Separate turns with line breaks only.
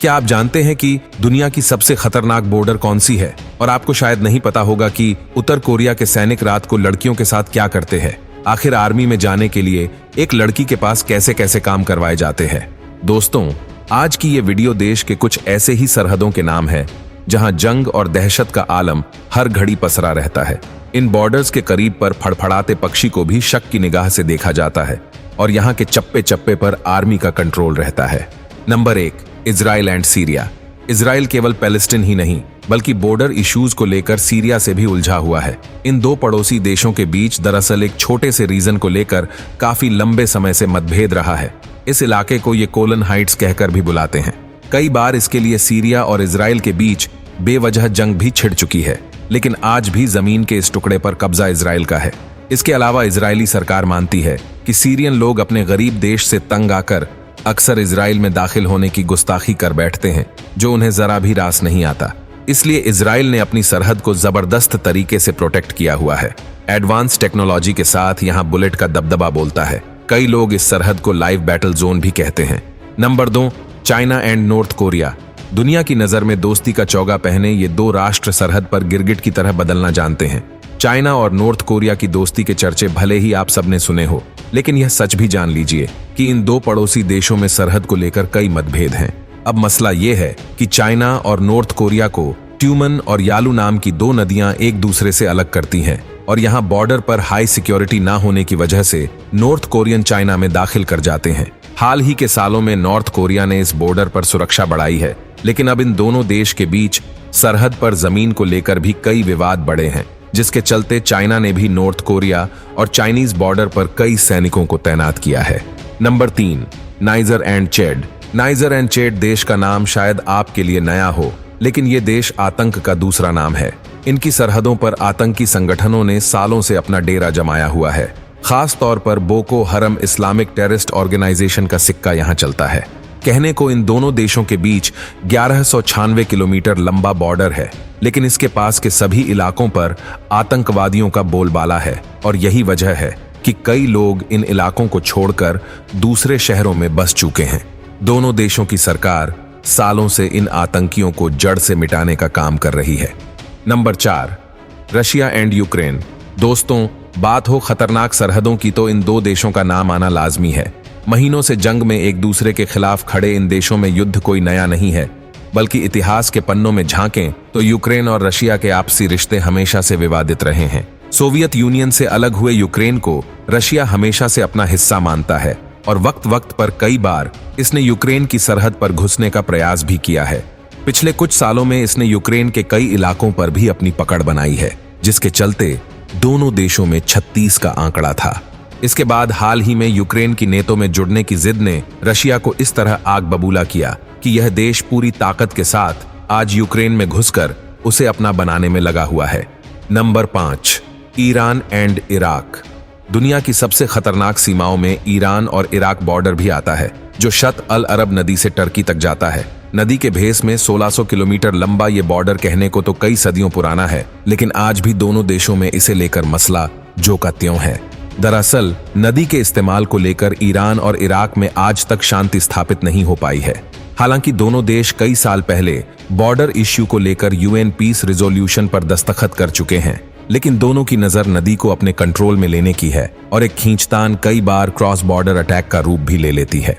क्या आप जानते हैं कि दुनिया की सबसे खतरनाक बॉर्डर कौन सी है? और आपको शायद नहीं पता होगा कि उत्तर कोरिया के सैनिक रात को लड़कियों के साथ क्या करते हैं। आखिर आर्मी में जाने के लिए एक लड़की के पास कैसे कैसे काम करवाए जाते हैं। दोस्तों, आज की ये वीडियो देश के कुछ ऐसे ही सरहदों के नाम है जहां जंग और दहशत का आलम हर घड़ी पसरा रहता है। इन बॉर्डर्स के करीब पर फड़फड़ाते पक्षी को भी शक की निगाह से देखा जाता है और यहाँ के चप्पे चप्पे पर आर्मी का कंट्रोल रहता है। Number 1, Israel and Syria. Israel केवल पैलेस्टीन ही नहीं बल्कि बॉर्डर इश्यूज को लेकर सीरिया से भी उलझा हुआ है। इन दो पड़ोसी देशों के बीच दरअसल एक छोटे से रीजन को लेकर काफी लंबे समय से मतभेद रहा है। इस इलाके को ये कोलन हाइट्स कहकर भी बुलाते हैं। कई बार इसके लिए सीरिया और इजराइल के बीच बेवजह जंग भी छिड़ चुकी है, लेकिन आज भी जमीन के इस टुकड़े पर कब्जा इजराइल का है। इसके अलावा इजरायली सरकार मानती है कि सीरियन लोग अपने गरीब देश से तंग आकर अक्सर इजराइल में दाखिल होने की गुस्ताखी कर बैठते हैं, जो उन्हें जरा भी रास नहीं आता। इसलिए इजराइल ने अपनी सरहद को जबरदस्त तरीके से प्रोटेक्ट किया हुआ है। एडवांस टेक्नोलॉजी के साथ यहाँ बुलेट का दबदबा बोलता है। कई लोग इस सरहद को लाइव बैटल जोन भी कहते हैं। Number 2, China and north Korea. दुनिया की नजर में दोस्ती का चौगा पहने ये दो राष्ट्र सरहद पर गिरगिट की तरह बदलना जानते हैं। चाइना और नॉर्थ कोरिया की दोस्ती के चर्चे भले ही आप सबने सुने हो, लेकिन यह सच भी जान लीजिए कि इन दो पड़ोसी देशों में सरहद को लेकर कई मतभेद हैं। अब मसला यह है कि चाइना और नॉर्थ कोरिया को ट्यूमन और यालू नाम की दो नदियां एक दूसरे से अलग करती हैं और यहाँ बॉर्डर पर हाई सिक्योरिटी ना होने की वजह से नॉर्थ कोरियन चाइना में दाखिल कर जाते हैं। हाल ही के सालों में नॉर्थ कोरिया ने इस बॉर्डर पर सुरक्षा बढ़ाई है, लेकिन अब इन दोनों देश के बीच सरहद पर जमीन को लेकर भी कई विवाद बढ़े हैं, जिसके चलते चाइना ने भी नॉर्थ कोरिया और चाइनीज बॉर्डर पर कई सैनिकों को तैनात किया है। Number 3, niger and Chad. Niger and Chad देश का नाम शायद आपके लिए नया हो, लेकिन ये देश आतंक का दूसरा नाम है। इनकी सरहदों पर आतंकी संगठनों ने सालों से अपना डेरा जमाया हुआ है। खास तौर पर बोको हरम इस्लामिक टेररिस्ट ऑर्गेनाइजेशन का सिक्का यहाँ चलता है। कहने को इन दोनों देशों के बीच 1196 किलोमीटर लंबा बॉर्डर है, लेकिन इसके पास के सभी इलाकों पर आतंकवादियों का बोलबाला है और यही वजह है कि कई लोग इन इलाकों को छोड़कर दूसरे शहरों में बस चुके हैं। दोनों देशों की सरकार सालों से इन आतंकियों को जड़ से मिटाने का काम कर रही है। Number 4, Russia and Ukraine. दोस्तों, बात हो खतरनाक सरहदों की तो इन दो देशों का नाम आना लाजमी है। महीनों से जंग में एक दूसरे के खिलाफ खड़े इन देशों में युद्ध कोई नया नहीं है, बल्कि इतिहास के पन्नों में झांकें तो यूक्रेन और रशिया के आपसी रिश्ते हमेशा से विवादित रहे हैं। सोवियत यूनियन से अलग हुए यूक्रेन को रशिया हमेशा से अपना हिस्सा मानता है और वक्त वक्त पर कई बार इसने यूक्रेन की सरहद पर घुसने का प्रयास भी किया है। पिछले कुछ सालों में इसने यूक्रेन के कई इलाकों पर भी अपनी पकड़ बनाई है, जिसके चलते दोनों देशों में 36 का आंकड़ा था। इसके बाद हाल ही में यूक्रेन की नेटो में जुड़ने की जिद ने रशिया को इस तरह आग बबूला किया कि यह देश पूरी ताकत के साथ आज यूक्रेन में घुसकर उसे अपना बनाने में लगा हुआ है। Number 5, Iran and Iraq. दुनिया की सबसे खतरनाक सीमाओं में ईरान और इराक बॉर्डर भी आता है, जो शत अल अरब नदी से टर्की तक जाता है। नदी के भेस में 1600 किलोमीटर लंबा ये बॉर्डर कहने को तो कई सदियों पुराना है, लेकिन आज भी दोनों देशों में इसे लेकर मसला जो का त्यों है। दरअसल नदी के इस्तेमाल को लेकर ईरान और इराक में आज तक शांति स्थापित नहीं हो पाई है। हालांकि दोनों देश कई साल पहले बॉर्डर इश्यू को लेकर यूएन पीस रिजोल्यूशन पर दस्तखत कर चुके हैं, लेकिन दोनों की नजर नदी को अपने कंट्रोल में लेने की है और एक खींचतान कई बार क्रॉस बॉर्डर अटैक का रूप भी ले लेती है।